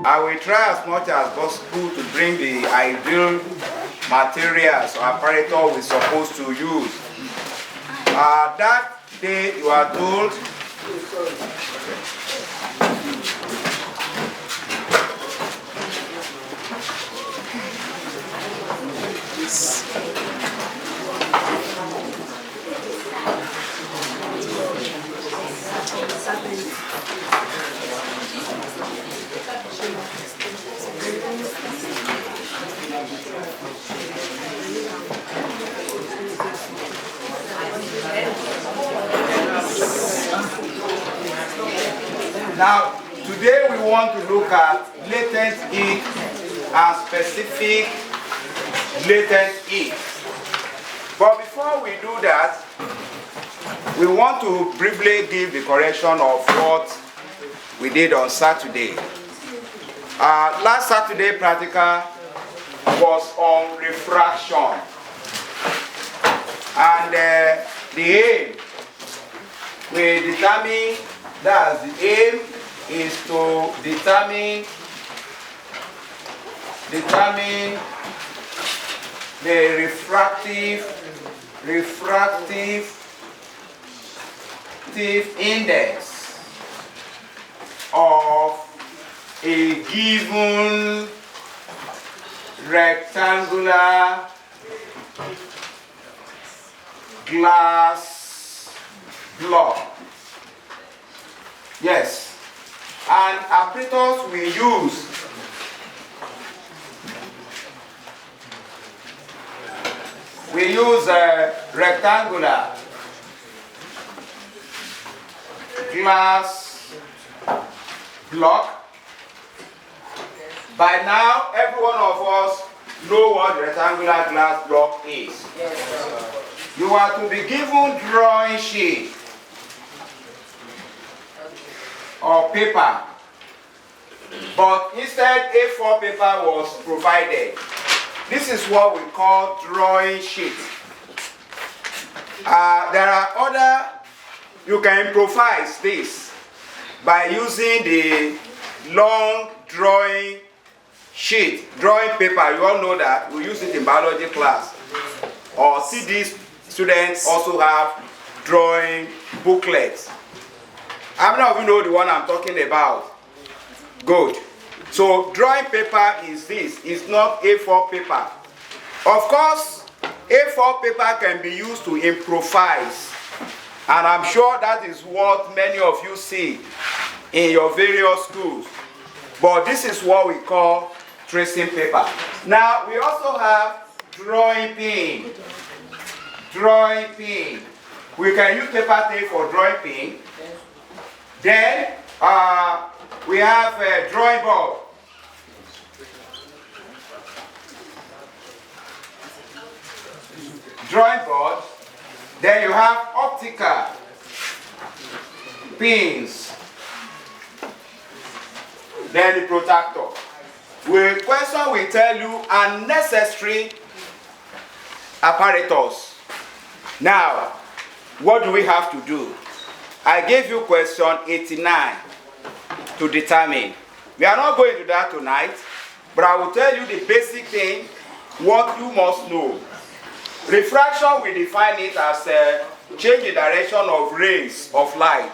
I will try as much as possible to bring the ideal materials or apparatus we're supposed to use. That day you are told now, today we want to look at latent heat and specific latent heat. But before we do that, we want to briefly give the correction of what we did on Saturday. Last Saturday practical was on refraction. And the aim, we determine that the aim is to determine the refractive index of a given rectangular glass block. Yes, and apparatus we use a rectangular glass block. By now, every one of us know what rectangular glass block is. Yes, you are to be given drawing sheet or paper, but instead A4 paper was provided. This is what we call drawing sheet. There are other, you can improvise this by using the long drawing sheet, drawing paper. You all know that, we use it in biology class. Or CD students also have drawing booklets. How many of you know the one I'm talking about? Good. So drawing paper is this, it's not A4 paper. Of course, A4 paper can be used to improvise. And I'm sure that is what many of you see in your various schools. But this is what we call tracing paper. Now, we also have drawing pin. Drawing pin. We can use paper tape for drawing pin. Then, we have a drawing board. Drawing board. Then you have optical pins. Then the protractor. Question will tell you unnecessary apparatus. Now, what do we have to do? I gave you question 89 to determine. We are not going to that tonight, but I will tell you the basic thing, what you must know. Refraction, we define it as a change in direction of rays of light.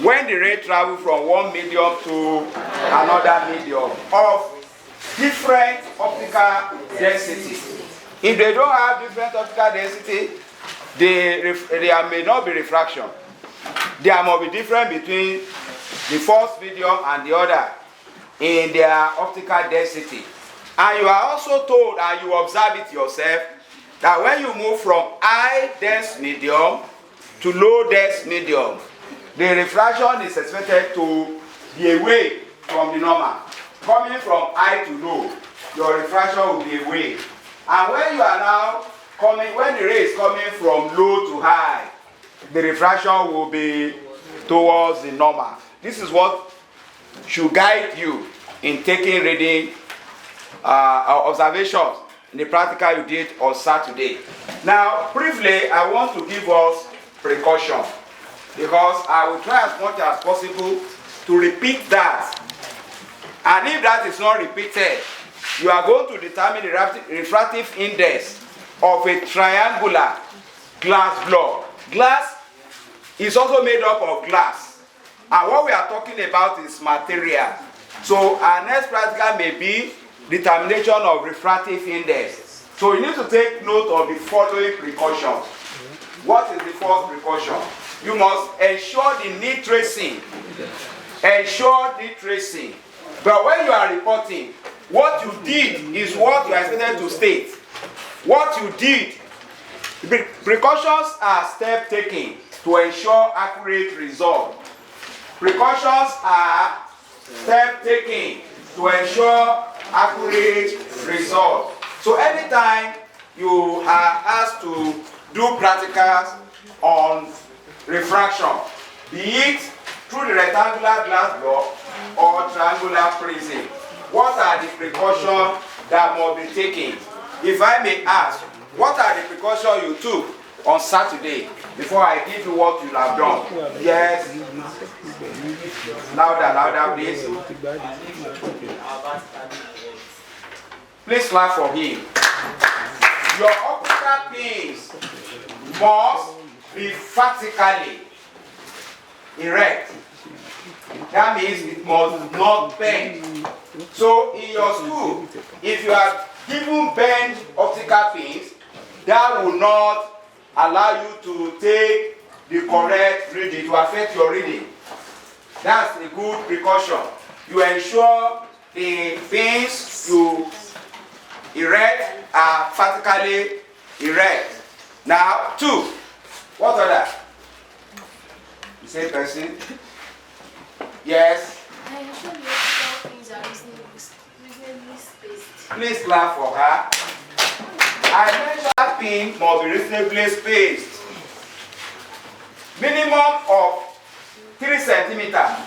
When the ray travels from one medium to another medium of different optical density. If they don't have different optical density, there may not be refraction. There must be difference between the first medium and the other in their optical density. And you are also told, and you observe it yourself, that when you move from high dense medium to low dense medium, the refraction is expected to be away from the normal. Coming from high to low, your refraction will be away. And when you are now coming, when the ray is coming from low to high, the refraction will be towards the normal. This is what should guide you in taking reading observations in the practical you did on Saturday. Now, briefly, I want to give us precaution, because I will try as much as possible to repeat that And if that is not repeated, you are going to determine the refractive index of a triangular glass block. Glass is also made up of glass. And what we are talking about is material. So our next practical may be determination of refractive index. So you need to take note of the following precautions. What is the first precaution? You must ensure the neat tracing. Ensure neat tracing. But when you are reporting, what you did is what you are expected to state. What you did. Precautions are step taken to ensure accurate result. Precautions are step taken to ensure accurate result. So anytime you are asked to do practicals on refraction, be it through the rectangular glass block or triangular prism, what are the precautions that must be taken? If I may ask, what are the precautions you took on Saturday before I give you what you have done? Yes. Louder, please. Please clap for him. Your optical pins must be vertically erect. That means it must not bend. So in your school, if you are given bent optical pins, that will not allow you to take the correct reading, to affect your reading. That's a good precaution. You ensure the pins you erect are vertically erect. Now, 2. What other? The same person? Yes? I ensure the optical pins are reasonably spaced. Please clap for her. I mentioned that pin must be reasonably spaced. Minimum of 3 centimeters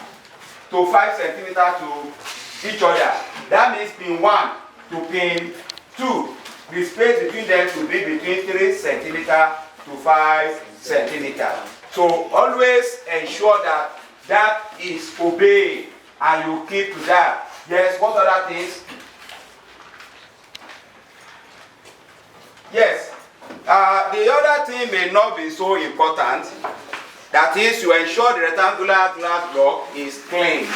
to 5 centimeters to each other. That means pin 1 to pin 2. The space between them should be between 3 centimeters to 5 centimeters. So always ensure that that is obeyed and you keep to that. Yes, what other things? Yes, the other thing may not be so important. That is, you ensure the rectangular glass block is clean.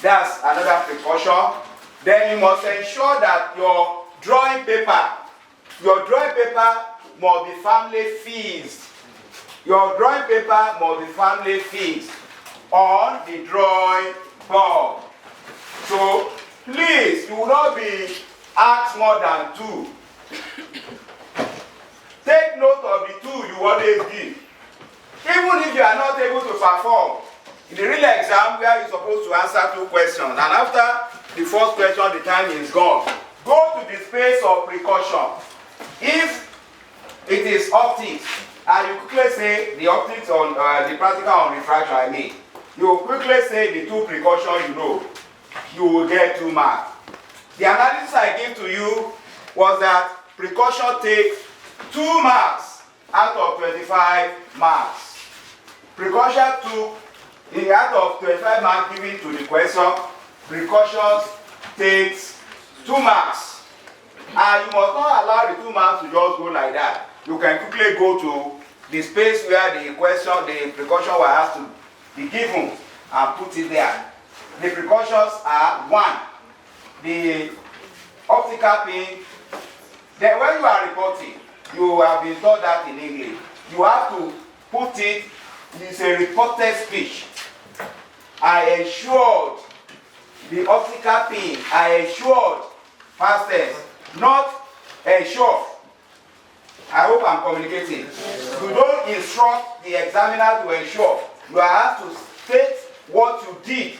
That's another precaution. Then you must ensure that your drawing paper must be firmly fixed. Your drawing paper must be firmly fixed on the drawing board. So please, you will not be asked more than 2. Take note of the 2 you always give. Even if you are not able to perform in the real exam where you're supposed to answer 2 questions, and after the first question the time is gone, go to the space of precaution. If it is optics, and you quickly say the optics on the practical on refraction, I mean, you will quickly say the 2 precautions you know, you will get 2 marks. The analysis I gave to you was that precaution takes 2 marks out of 25 marks. Precaution took, out of 25 marks given to the question, precautions takes 2 marks. And you must not allow the 2 marks to just go like that. You can quickly go to the space where the precaution will have to be given and put it there. The precautions are 1, the optical pin. Then when you are reporting, you have been taught that in English. You have to put it, it's a reported speech. I ensured the optical pin, I ensured past tense, not ensure. I hope I'm communicating. Yes. You don't instruct the examiner to ensure. You have to state what you did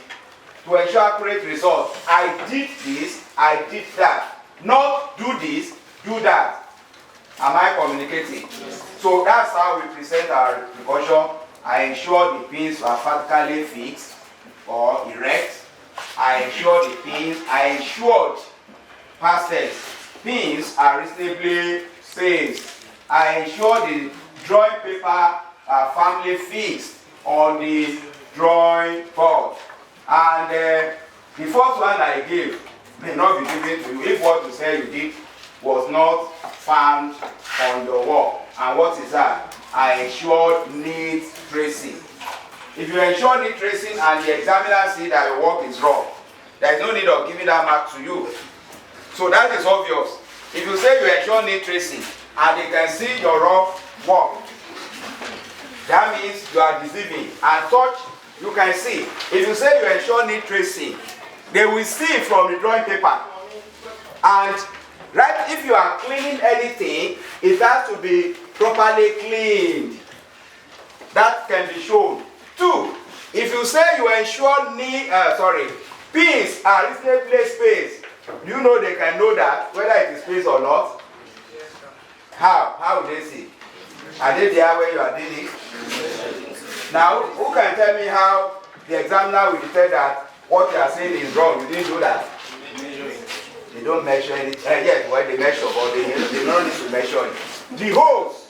to ensure accurate results. I did this, I did that. Not do this, do that. Am I communicating? Yes. So that's how we present our precaution. I ensure the pins are vertically fixed or erect. I ensure the pins, I ensured past tense. Pins are reasonably spaced. I ensure the drawing paper are firmly fixed on the drawing board. And The first one I gave may not be given to you if what you say you did was not found on your work. And what is that? I ensured neat tracing. If you ensure neat tracing and the examiner see that your work is wrong, there is no need of giving that mark to you. So that is obvious. If you say you ensure neat tracing and they can see your rough work, that means you are deceiving. And such you can see. If you say you ensure neat tracing, they will see from the drawing paper. And right, if you are cleaning anything, it has to be properly cleaned. That can be shown. 2, if you say you ensure pins are reasonably spaced, do you know they can know that whether it is spaced or not? How will they see? Are they there where you are doing it? Now, who can tell me how the examiner will detect that what you are saying is wrong? You didn't do that. They don't measure it. Yes, well, they measure, but they don't need to measure it. The holes,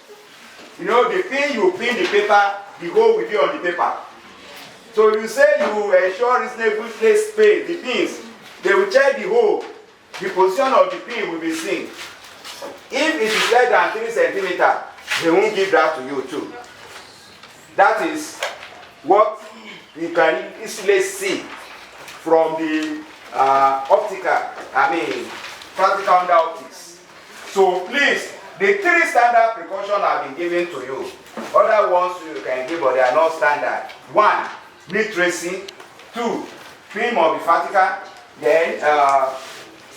you know, the pin you pin the paper, the hole will be on the paper. So if you say you ensure reasonably placed space, the pins, they will check the hole. The position of the pin will be seen. If it is less than 3 centimeters, they won't give that to you too. That is what you can easily see from the practical under optics. So please, the 3 standard precautions have been given to you. Other ones you can give, but they are not standard. 1, neat tracing. 2, pin must be vertical. Then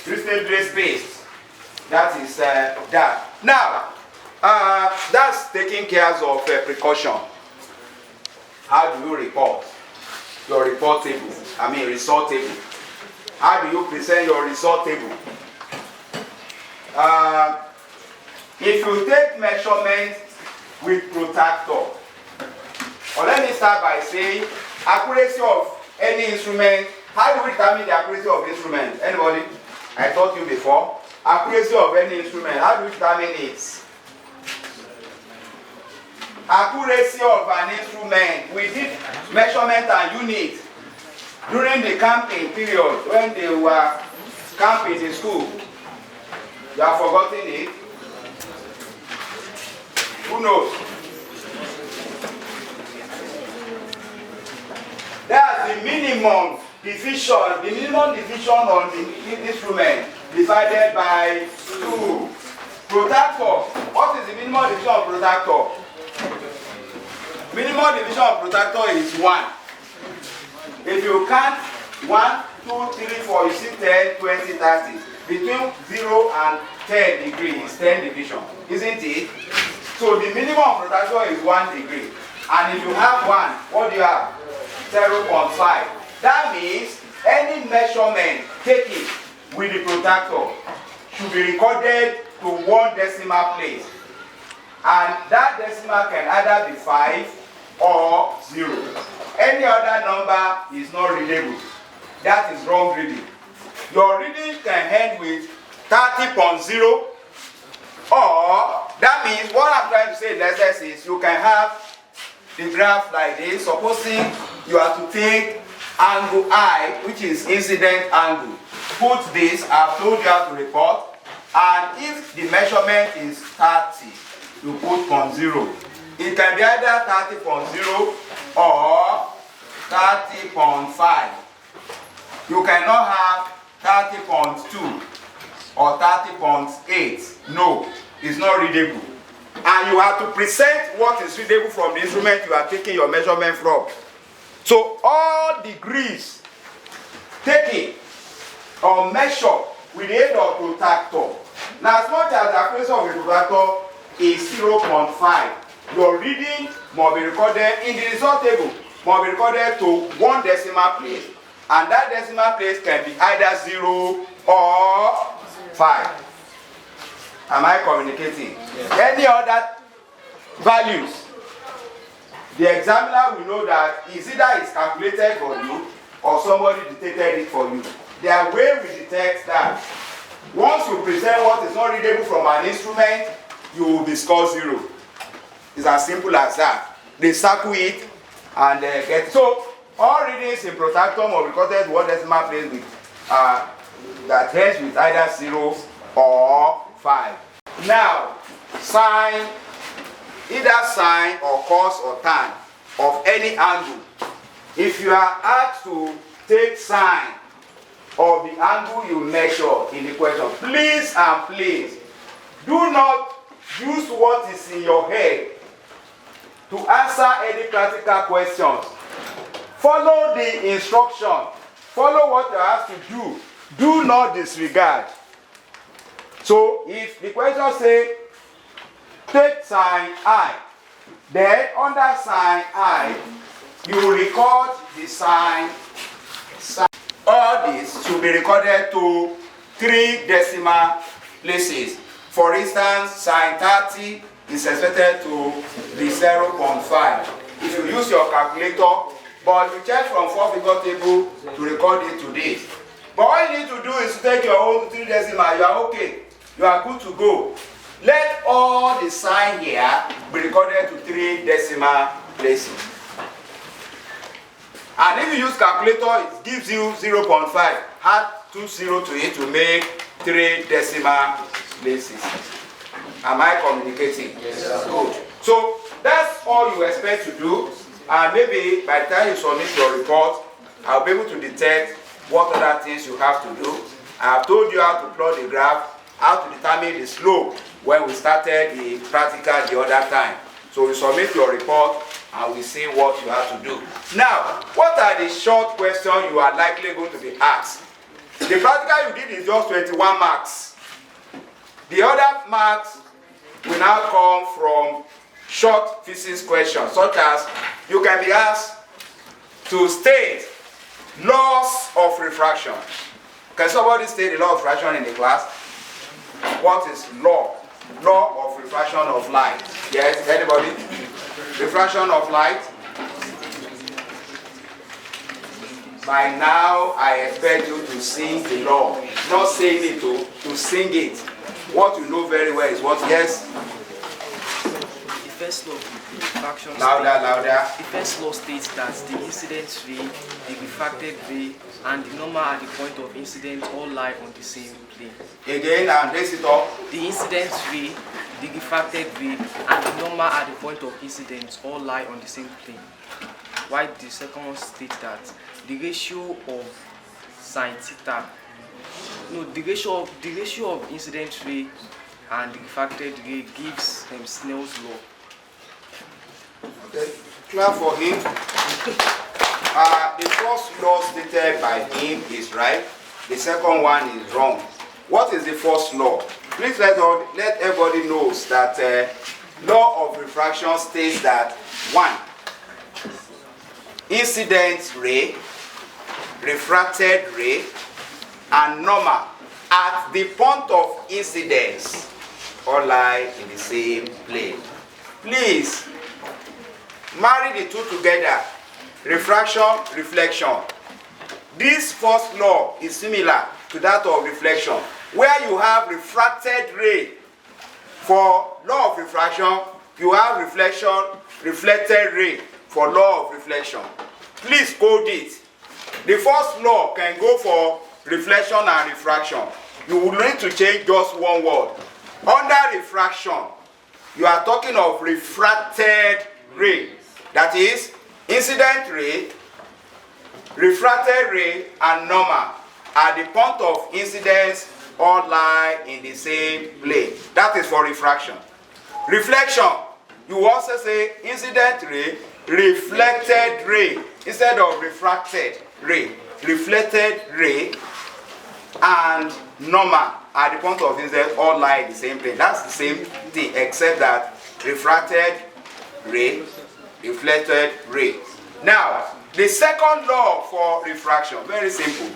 reasonably spaced. That is that. Now, that's taking care of precaution. How do you report your report table? Result table. How do you present your result table? If you take measurement with protractor, or let me start by saying accuracy of any instrument. How do we determine the accuracy of instrument? Anybody? I taught you before. Accuracy of any instrument. How do we determine it? Accuracy of an instrument. We did measurement and unit during the camping period when they were camping in school. You have forgotten it? Who knows? That's the minimum division. The minimum division on the instrument divided by 2. Protractor. What is the minimum division of protractor? Minimum division of protractor is 1. If you count 1, 2, 3, 4, you see 10, 20, 30. Between 0 and 10 degrees is 10 division, isn't it? So the minimum of protractor is 1 degree. And if you have 1, what do you have? 0.5. That means any measurement taken with the protractor should be recorded to 1 decimal place. And that decimal can either be 5 or 0. Any other number is not readable. That is wrong reading. Your reading can end with 30.0, or that means what I'm trying to say in essence is you can have the graph like this. Supposing you are to take angle I, which is incident angle. Put this, I've told you how to report, and if the measurement is 30, you put 0. It can be either 30.0 or 30.5. You cannot have 30.2 or 30.8. No, it's not readable. And you have to present what is readable from the instrument you are taking your measurement from. So all degrees taken or measured with the aid of protractor. Now, as much as the accuracy of a protractor is 0.5, your reading must be recorded in the result table, must be recorded to 1 decimal place, and that decimal place can be either 0 or 5. Am I communicating? Yes. Any other values, the examiner will know that is either it's calculated for you or somebody detected it for you. There are ways we detect that. Once you present what is not readable from an instrument, you will be scored 0. It's as simple as that. They circle it and get. So All readings in protractor must be recorded to one decimal place with that ends with either 0 or 5. Now, sine, either sine or cos or tan of any angle. If you are asked to take sine of the angle you measure in the question, please and please do not use what is in your head to answer any practical questions. Follow the instruction. Follow what you are asked to do. Do not disregard. So if the question says take sine I, then under sine I, you record the sine. All this should be recorded to 3 decimal places. For instance, sine 30 is expected to be 0.5. If you use your calculator, but you check from 4-figure table to record it to this. But all you need to do is to take your own 3 decimal. You are okay. You are good to go. Let all the sign here be recorded to 3 decimal places. And if you use calculator, it gives you 0.5. Add 20 to it to make 3 decimal places. Am I communicating? Yes, sir. Good. So that's all you expect to do. And maybe by the time you submit your report, I'll be able to detect what other things you have to do. I have told you how to plot the graph, how to determine the slope when we started the practical the other time. So you submit your report and we see what you have to do. Now, what are the short questions you are likely going to be asked? The practical you did is just 21 marks. The other marks will now come from short physics questions, such as you can be asked to state laws of refraction. Can somebody state the law of refraction in the class? What is law? Law of refraction of light. Yes, anybody? Refraction of light. By now, I expect you to sing the law. Not saying it, to sing it. What you know very well is what? Yes? The first law of refraction. Louder. The first law states that the incident ray, the refracted ray, and the normal at the point of incident all lie on the same plane. Again, and raise it up. The incident ray, the refracted ray, and the normal at the point of incident all lie on the same plane. While the second one states that the ratio of sine theta, the ratio of incident ray and the refracted ray gives Snell's law. Okay, clap for him. The first law stated by him is right. The second one is wrong. What is the first law? Please let everybody knows that law of refraction states that 1. Incident ray, refracted ray, and normal at the point of incidence all lie in the same plane. Please marry the two together. Refraction, reflection. This first law is similar to that of reflection, where you have refracted ray. For law of refraction, you have reflection, reflected ray for law of reflection. Please code it. The first law can go for reflection and refraction. You will need to change just one word. Under refraction, you are talking of refracted ray. That is, incident ray, refracted ray, and normal at the point of incidence all lie in the same plane. That is for refraction. Reflection, you also say incident ray, reflected ray instead of refracted ray. Reflected ray and normal at the point of incidence all lie in the same plane. That's the same thing, except that refracted ray, reflected ray. Now, the second law for refraction, very simple.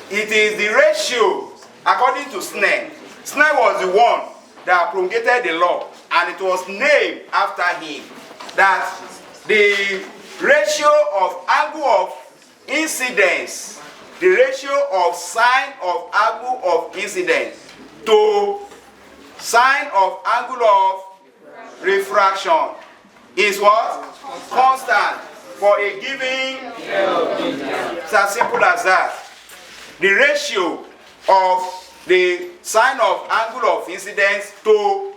It is the ratio, according to Snell. Snell was the one that promulgated the law, and it was named after him, that the ratio of angle of incidence, the ratio of sine of angle of incidence to sine of angle of refraction is what? Constant. for a given. It's as simple as that. The ratio of the sine of angle of incidence to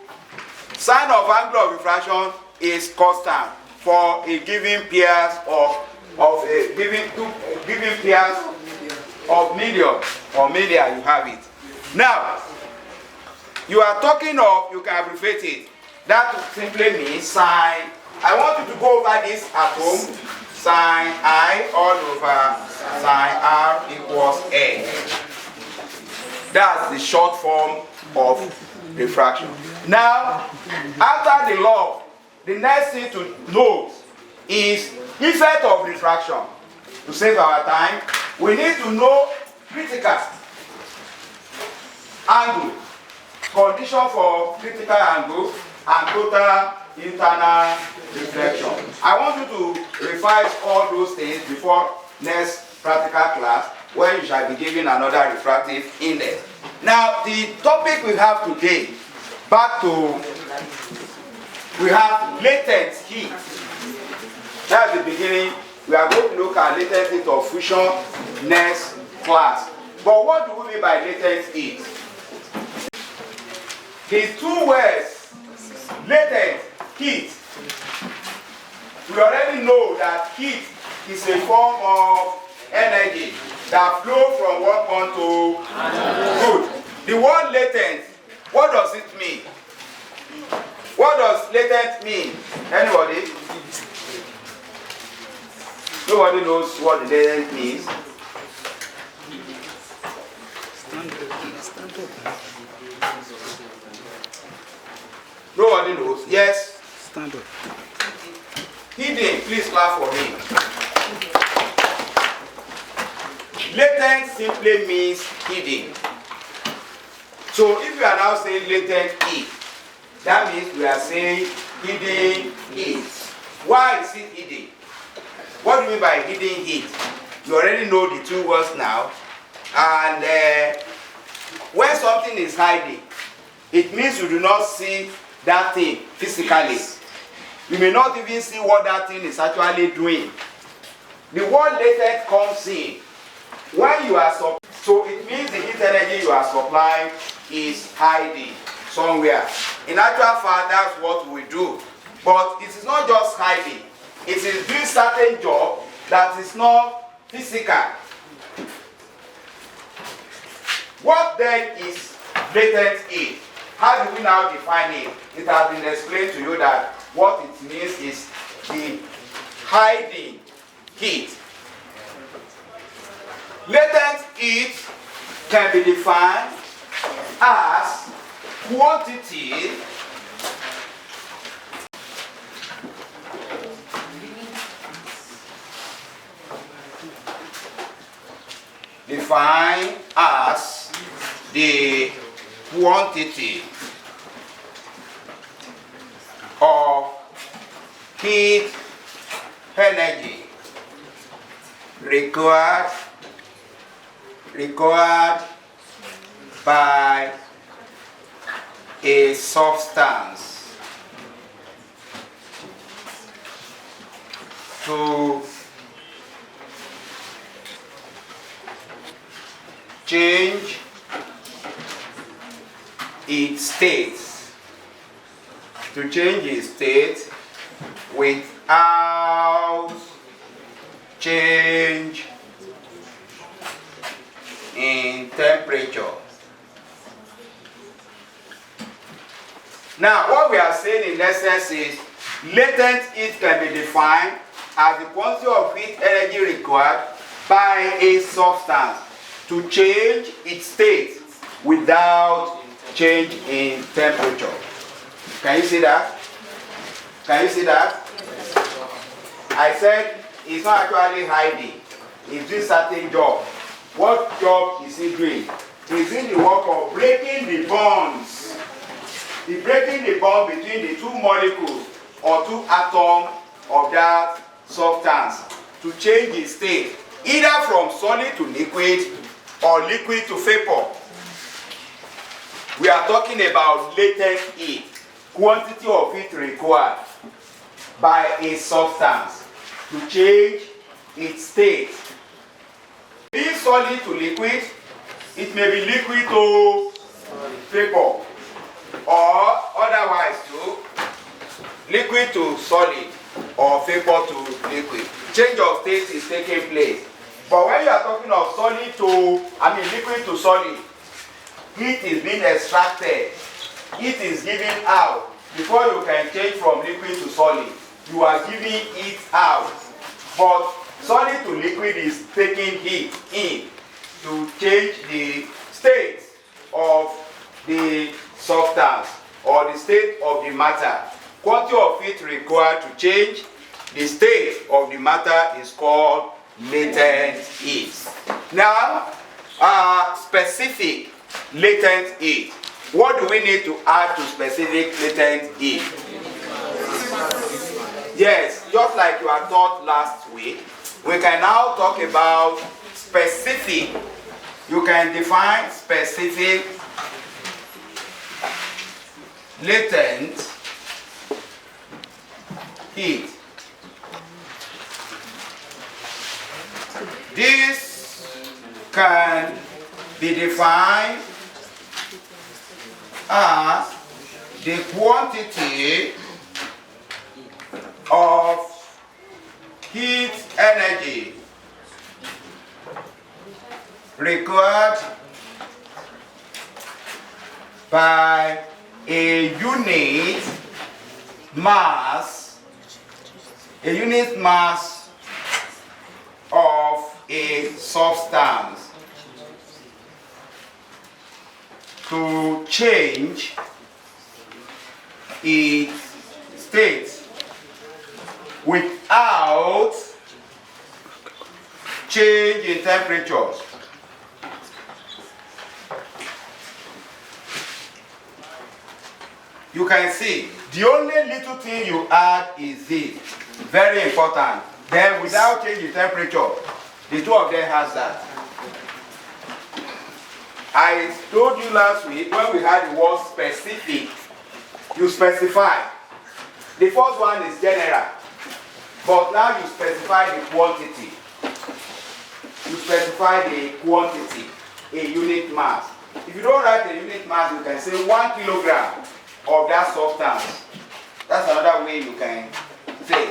sine of angle of refraction is constant for a given pairs of a given pairs of medium or media. You have it. Now, you are talking of, you can abbreviate it. That simply means sine. I want you to go over this at home. Sine I all over sine R equals A. That's the short form of refraction. Now, after the law, the next thing to know is effect of refraction. To save our time, we need to know critical angle, condition for critical angle, and total internal reflection. I want you to revise all those things before next practical class, where you shall be given another refractive index. Now, the topic we have today, we have latent heat. That's the beginning. We are going to look at latent heat of fusion next class. But what do we mean by latent heat? The two words, latent heat. We already know that heat is a form of energy that flows from one point to another. Good. The word latent, what does it mean? What does latent mean? Anybody? Nobody knows what the latent means. Nobody knows. Yes? Stand up. Hidden, please clap for me. Latent simply means hidden. So if you are now saying latent heat, that means we are saying hidden heat. Why is it hidden? What do you mean by hidden heat? You already know the two words now. And when something is hiding, it means you do not see that thing physically. You may not even see what that thing is actually doing. The word latent comes in when you are so it means the heat energy you are supplying is hiding somewhere. In actual fact, that's what we do. But it is not just hiding. It is doing certain job that is not physical. What then is latent heat? How do we now define it? It has been explained to you that what it means is the hiding heat. Latent heat can be defined as quantity defined as the quantity of heat energy required by a substance to change its state, without change in temperature. Now, what we are saying in essence is latent heat can be defined as the quantity of heat energy required by a substance to change its state without change in temperature. Can you see that? Can you see that? I said it's not actually hiding. It's doing certain job. What job is he doing? He's doing the work of breaking the bonds. He's breaking the bond between the two molecules or two atoms of that substance to change its state, either from solid to liquid or liquid to vapor. We are talking about latent heat, quantity of heat required by a substance to change its state. Be solid to liquid, it may be liquid to vapor, or otherwise to liquid to solid or vapor to liquid. Change of state is taking place. But when you are talking of solid to, liquid to solid, heat is being extracted, heat is given out. Before you can change from liquid to solid, you are giving it out. But solid to liquid is taking heat in to change the state of the substance or the state of the matter. Quantity of heat required to change the state of the matter is called latent heat. Now, specific latent heat. What do we need to add to specific latent heat? Yes, just like you had taught last week, we can now talk about specific. You can define specific latent heat. This can be defined as the quantity of heat energy required by a unit mass of a substance to change its state without change in temperatures. You can see the only little thing you add is this. Very important. Then without change in temperature, the two of them has that. I told you last week when we had the word specific, you specify. The first one is general, but now you specify the quantity. You specify the quantity, a unit mass. If you don't write a unit mass, you can say 1 kilogram of that substance. That's another way you can say.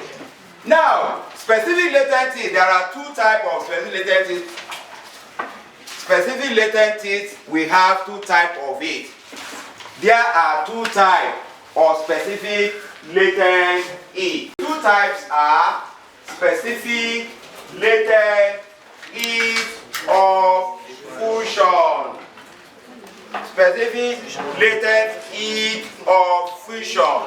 Now, specific latent heat, there are two types of specific latent heat. Specific latent heat, we have two types of it. There are two types of specific latent heat. Two types are specific latent heat of fusion. Specific latent heat of fusion.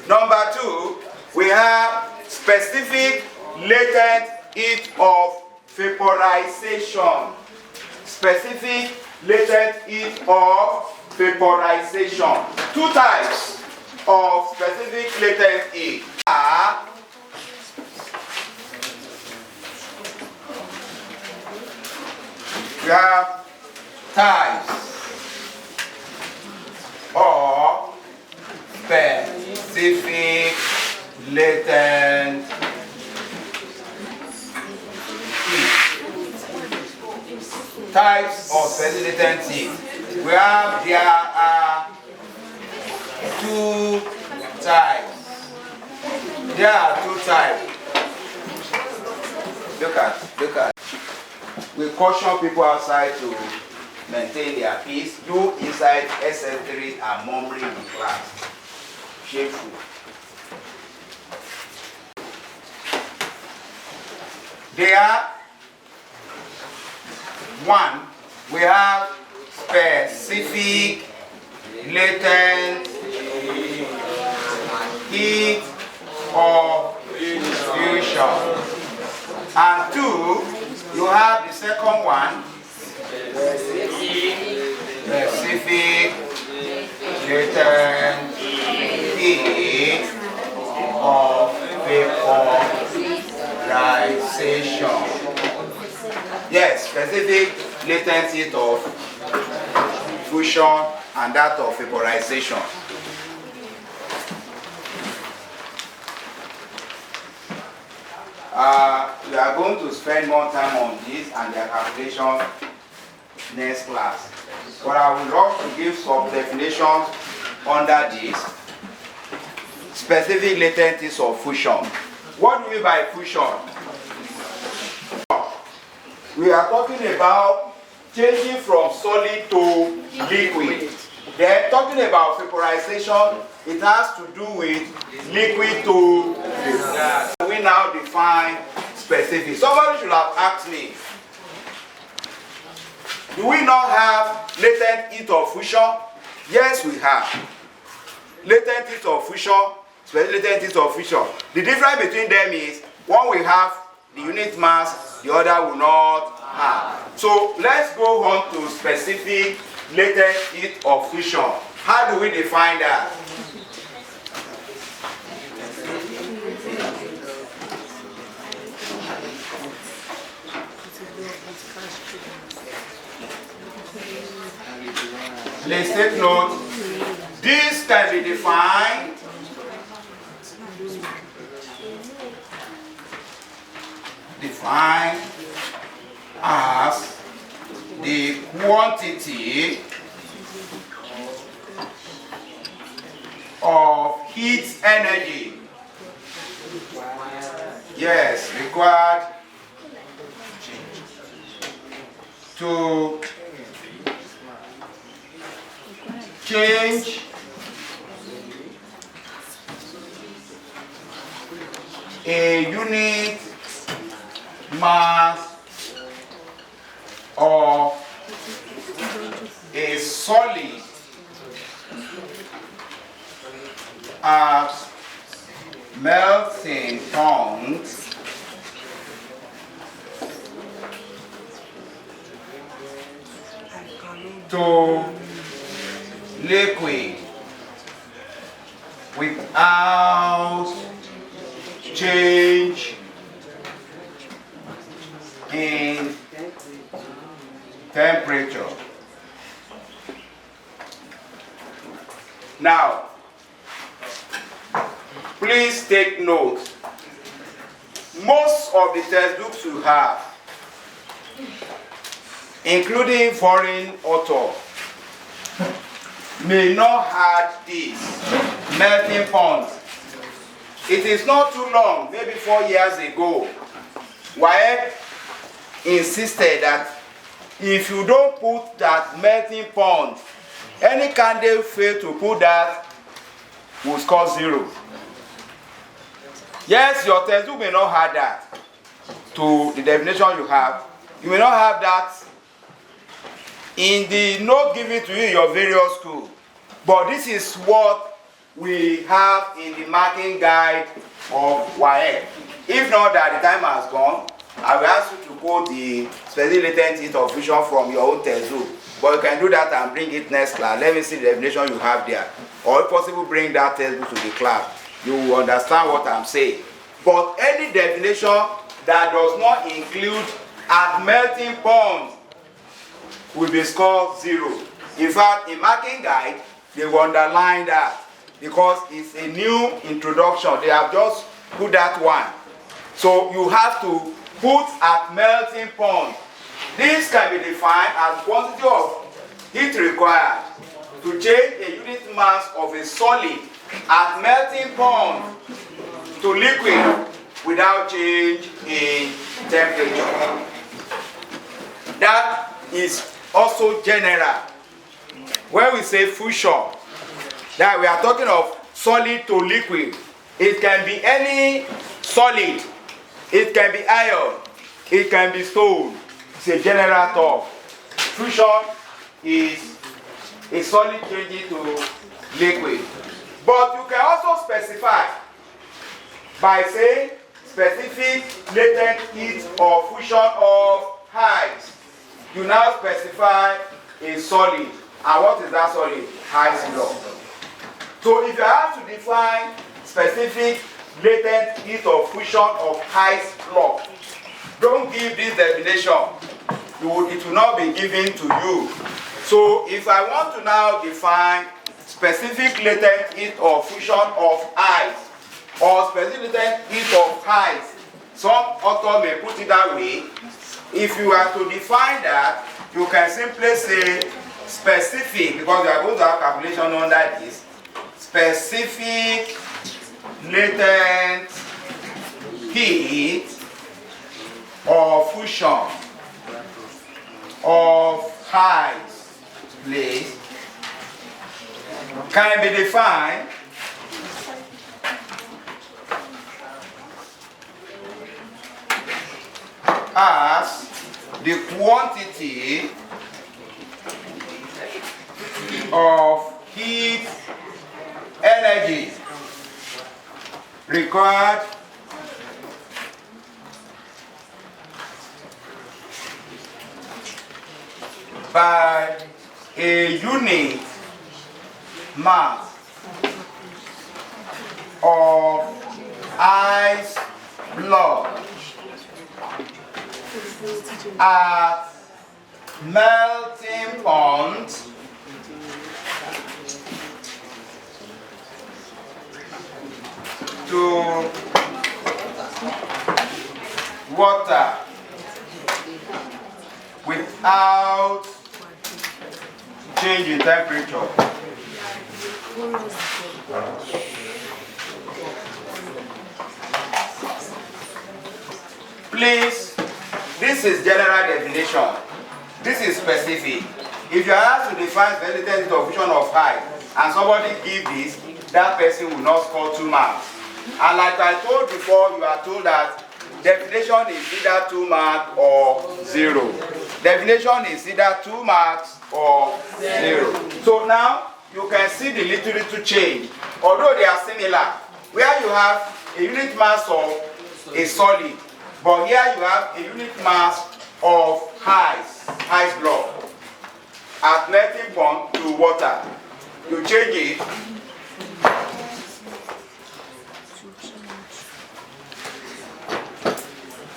Number two, we have specific latent heat of vaporization. Specific latent heat of vaporization. Two types of specific latent heat are we have types of specific latent heat. Types of specific latent heat. There are two types. There are two types. Look at. We caution people outside to maintain their peace. You inside SS3 are murmuring in class. Shameful. There, one, we have specific latent heat of fusion. And two, you have the second one, specific latent heat of vaporization. Yes, specific latent heat of fusion and that of vaporization. We are going to spend more time on this and their calculation next class. But I would love to give some definitions under this. Specific latent is of fusion. What do we mean by fusion? We are talking about changing from solid to liquid. Then talking about vaporization, it has to do with liquid to gas. We now define specific. Somebody should have asked me, do we not have latent heat of fusion? Yes, we have. Latent heat of fusion, specific latent heat of fusion. The difference between them is one will have the unit mass, the other will not have. So let's go on to specific latent heat of fusion. How do we define that? Please take note. This can be defined as the quantity of heat energy, yes, required to change a unit mass of a solid as melting point to liquid without change in temperature. Now, please take note. Most of the textbooks you have, including foreign author, may not have this melting point. It is not too long, maybe 4 years ago, Waec insisted that if you don't put that melting point, any candidate fail to put that will score 0. Yes, your textbook may not have that to the definition you have. You may not have that in the note given to you in your various school. But this is what we have in the marking guide of Waec. If not that the time has gone, I will ask you to quote the specific latent heat of fusion from your own textbook. But you can do that and bring it next class. Let me see the definition you have there. Or if possible, bring that textbook to the class. You will understand what I'm saying. But any definition that does not include at melting point will be scored 0. In fact, in marking guide, they will underline that because it's a new introduction. They have just put that one. So you have to put at melting point. This can be defined as quantity of heat required to change a unit mass of a solid at melting point to liquid without change in temperature. That is also general. When we say fusion, that we are talking of solid to liquid. It can be any solid. It can be iron. It can be stone. It's a general term. Fusion is a solid changing to liquid. But you can also specify by saying specific latent heat of fusion of height. You now specify a solid. And what is that solid? Height law. So if you have to define specific latent heat of fusion of Heights law, don't give this definition. It will not be given to you. So if I want to now define specific latent heat of fusion of ice or specific latent heat of ice, Some author may put it that way. If you are to define that, you can simply say specific, because you are going to have calculation under this. Specific latent heat or fusion of high place can be defined as the quantity of heat energy required by a unit mass of ice block at melting point to water without change in temperature. Please, this is general definition. This is specific. If you are asked to define specific of fusion of height and somebody give this, that person will not score 2 marks. And like I told before, you are told that definition is either 2 marks or 0. Definition is either 2 marks or 0. So now you can see the little change. Although they are similar, where you have a unit mass of a solid, but here you have a unit mass of ice block at melting point to water. You change it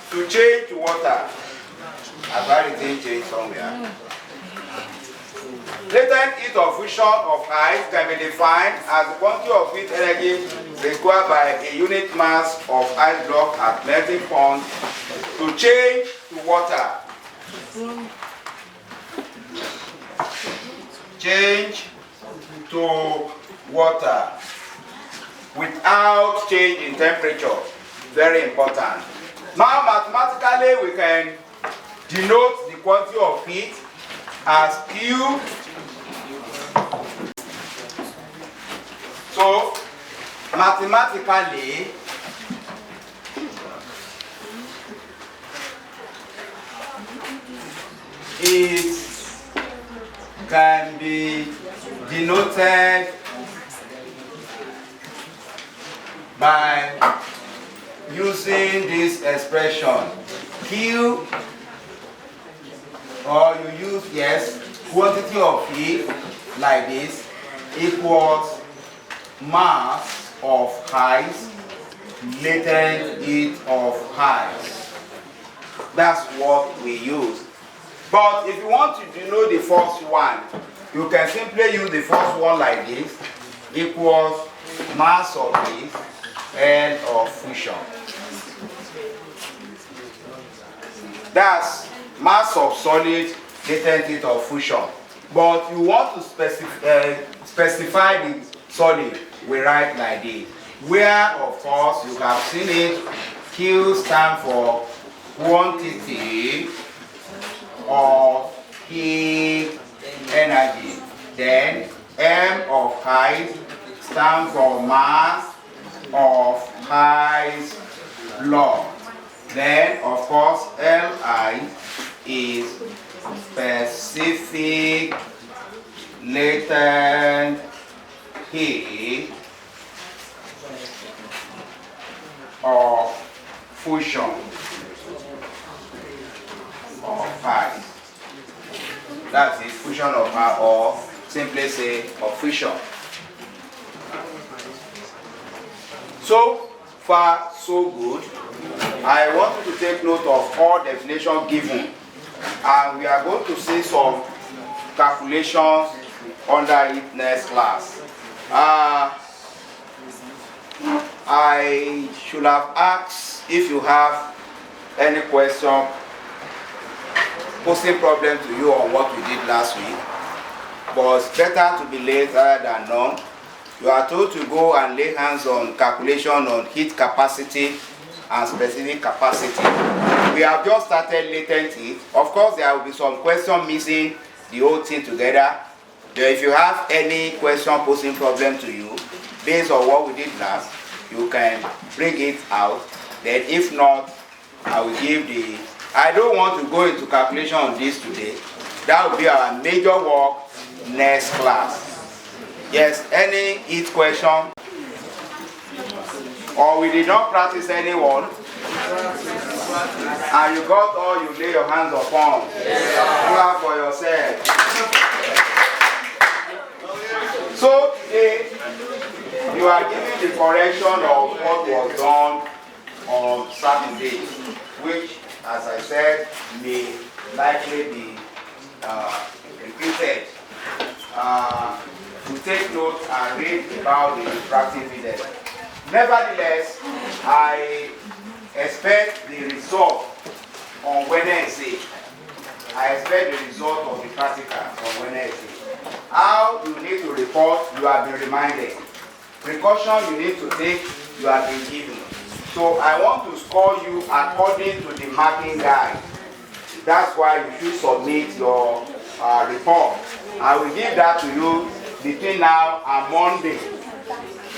to change to water. I've already changed somewhere. Latent heat of fusion of ice can be defined as the quantity of heat energy required by a unit mass of ice block at melting point to change to water. Change to water without change in temperature. Very important. Now mathematically we can denote the quantity of heat as Q. So mathematically it can be denoted by using this expression Q, or you use, yes, quantity of heat like this equals mass of ice, latent heat of ice. That's what we use. But if you want to denote the first one, you can simply use the first one like this, equals mass of heat and of fusion. That's mass of solid, latent heat of fusion. But you want to specify the solid, we write like this. Where, of course, you have seen it, Q stands for quantity of heat energy. Then M of ice stands for mass of ice block. Then, of course, Li is specific latent heat of fusion of ice. That's it, fusion of ice, or simply say of fusion. So far, so good. I want you to take note of all definitions given, and we are going to see some calculations under it next class. I should have asked if you have any question posing problem to you on what we did last week. But it's better to be late rather than none. You are told to go and lay hands on calculation on heat capacity and specific capacity. We have just started latent heat. Of course, there will be some question missing the whole thing together. But if you have any question posing problem to you, based on what we did last, you can bring it out. Then if not, I will give the... I don't want to go into calculation on this today. That will be our major work next class. Yes, any heat question? Or we did not practice anyone? And you got all you lay your hands upon? Clap for yourself. So today, you are giving the correction of what was done on Saturday, which, as I said, may likely be repeated. To take note and read about the refractive index. Nevertheless, I expect the result on Wednesday. I expect the result of the practical on Wednesday. How you need to report, you have been reminded. Precaution you need to take, you have been given. So I want to score you according to the marking guide. That's why you should submit your report. I will give that to you between now and Monday.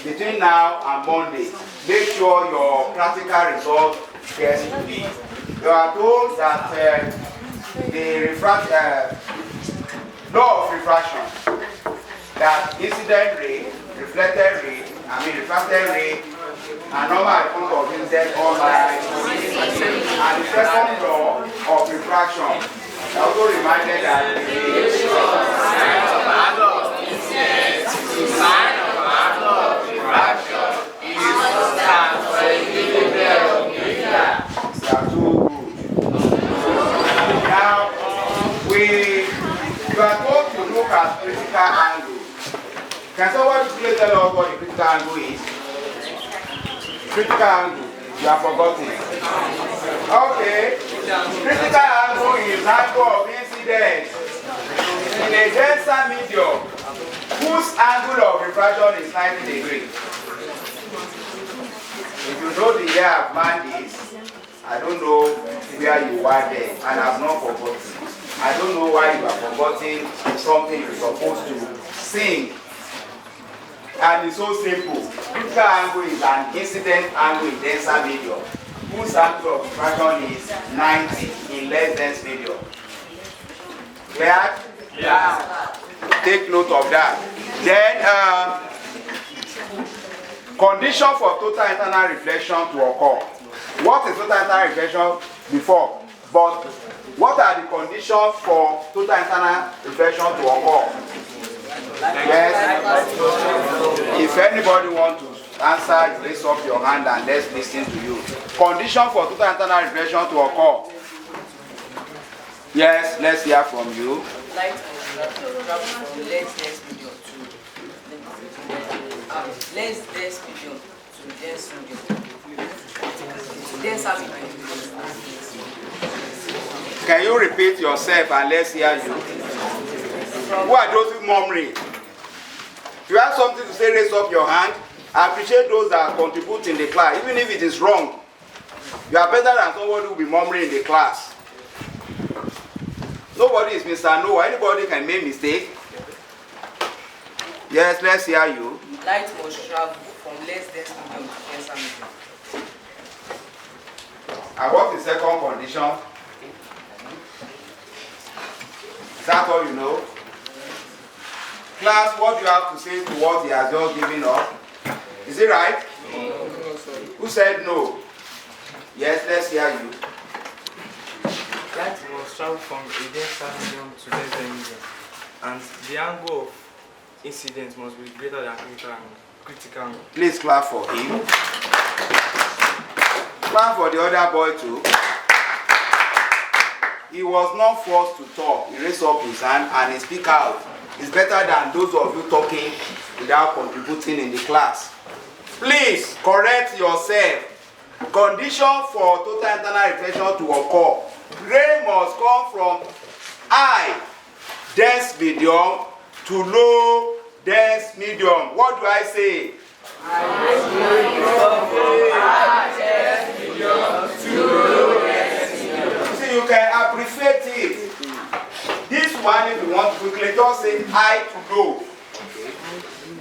Between now and Monday. Make sure your practical result gets to me. You are told that the law of refraction, that incident ray, reflected ray, refracted ray, and normal amount of incident online, and the second law of refraction. I also reminded that now you are told to look at critical angle. Can somebody please tell us what the critical angle is? Critical angle, you have forgotten. Okay. Critical angle is angle of incidence in a denser medium whose angle of refraction is 90 degrees. If you know the year I've planned this, I don't know where you were there, and I've not forgotten. I don't know why you are forgetting something you're supposed to sing. And it's so simple. Critical angle is an incident angle in denser medium whose angle of refraction is 90 in less dense medium. Clear? Yeah. Take note of that. Then, condition for total internal reflection to occur. What is total internal reflection before? But what are the conditions for total internal reflection to occur? Yes. If anybody wants to answer, you raise up your hand and let's listen to you. Condition for total internal reflection to occur. Yes, let's hear from you. Light travel from less dense medium to less dense medium to dense medium. Denser medium. Can you repeat yourself and let's hear you? Who are those who murmuring? If you have something to say, raise up your hand. I appreciate those that contribute in the class, even if it is wrong. You are better than somebody who will be murmuring in the class. Nobody is Mr. No. Anybody can make mistake. Yes, let's hear you. Light must travel from less dense medium to denser medium. And what is the second condition? Is that all you know? Class, what do you have to say to what he has just given us? Is it right? No. Who said no? Yes, let's hear you. Light must travel from a denser medium to denser medium, and the angle of incidence must be greater than critical angle. Please clap for him. Clap for the other boy too. He was not forced to talk. He raised up his hand and he speak out. It's better than those of you talking without contributing in the class. Please correct yourself. condition for total internal reflection to occur, ray must come from high dense medium to low dense medium. What do I say? See, you can appreciate it. This one, if you want to quickly, just say high to low.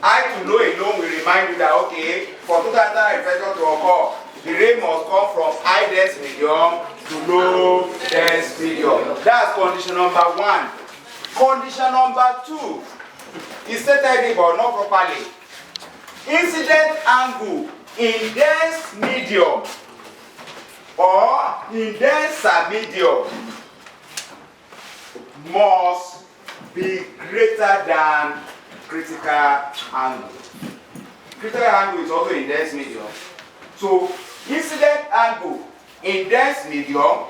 High to low alone will remind you that, okay, for total internal reflection to occur, the ray must come from high dense medium to low dense medium. That's condition number 1. Condition number 2 is stated but not properly. Incident angle in dense medium or in denser medium must be greater than critical angle. Critical angle is also in dense medium. So incident angle in dense medium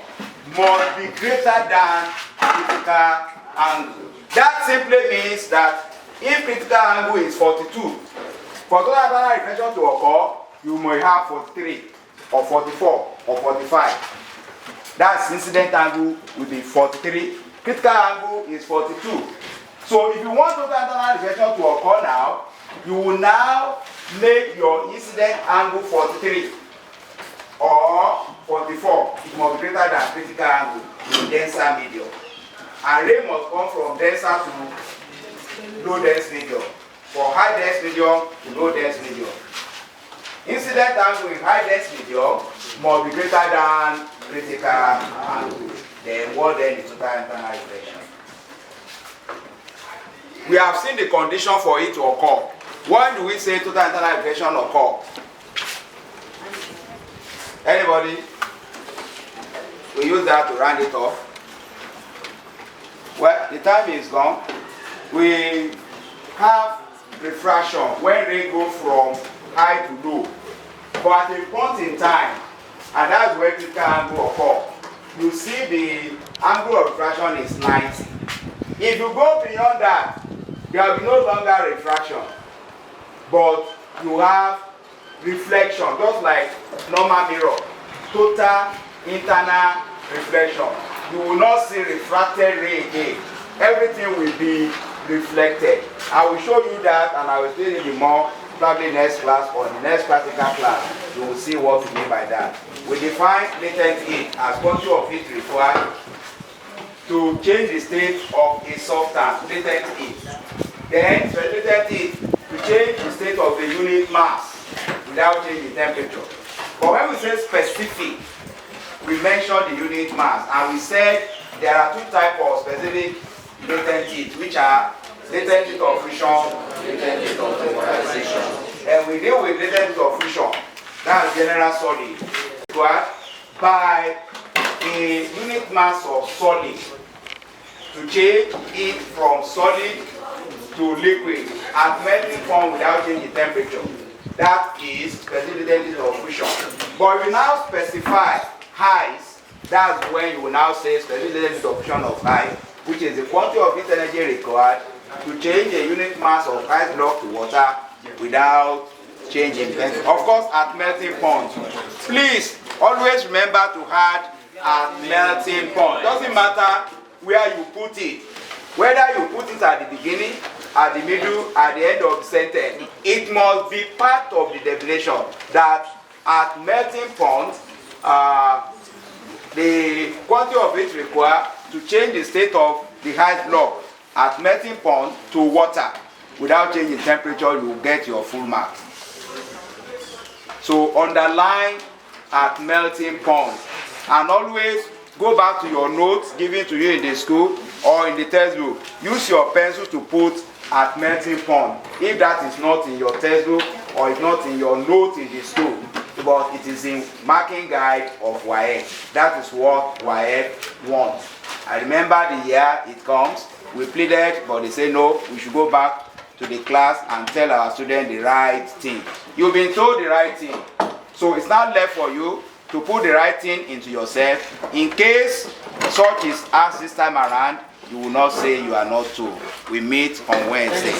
must be greater than critical angle. That simply means that if critical angle is 42, for total internal reflection to occur, you may have 43 or 44 or 45. That's incident angle will be 43. Critical angle is 42. So if you want total internal reflection to occur now, you will now make your incident angle 43 or 44. It must be greater than critical angle in denser medium. And ray must come from denser to low dense medium. For high dense medium to low dense medium. Incident angle in high dense medium must be greater than critical angle. Then what then is total internal reflection? We have seen the condition for it to occur. When do we say total internal reflection occur? Anybody? We use that to round it off. Well, the time is gone. We have refraction when ray go from high to low. But at a point in time, and that's where critical angle occur, you see the angle of refraction is 90. If you go beyond that, there will be no longer refraction, but you have reflection, just like normal mirror, total internal reflection. You will not see refracted ray again. Everything will be reflected. I will show you that, and I will explain it more probably next class or the next practical class. You will see what we mean by that. We define latent heat as quantity of heat required to change the state of a substance, latent heat. Then, latent heat to change the state of the unit mass without changing temperature. But when we say specific, we mention the unit mass, and we said there are two types of specific latent heat, which are latent heat of fusion, latent heat of vaporization. And we deal with latent heat of fusion, that's general solid, by a unit mass of solid to change it from solid to liquid at melting point without changing temperature. That is specific latent heat of fusion. But we now specify highs, that's when you will now say specific latent heat of fusion of high, which is the quantity of heat energy required to change a unit mass of ice block to water without changing temperature. Of course, at melting point. Please always remember to add at melting point. Doesn't matter where you put it. Whether you put it at the beginning, at the middle, at the end of the sentence, it must be part of the definition that at melting point, the quantity of heat required to change the state of the ice block at melting point to water without changing temperature, you will get your full mark. So underline at melting point, and always go back to your notes given to you in the school or in the textbook. Use your pencil to put at melting point if that is not in your textbook or it's not in your notes in the school, but it is in marking guide of WAEC. That is what WAEC wants. I remember the year it comes, we pleaded, but they say no, we should go back to the class and tell our students the right thing. You've been told the right thing, so it's now left for you to put the right thing into yourself. In case such is asked this time around, you will not say you are not told. We meet on Wednesday.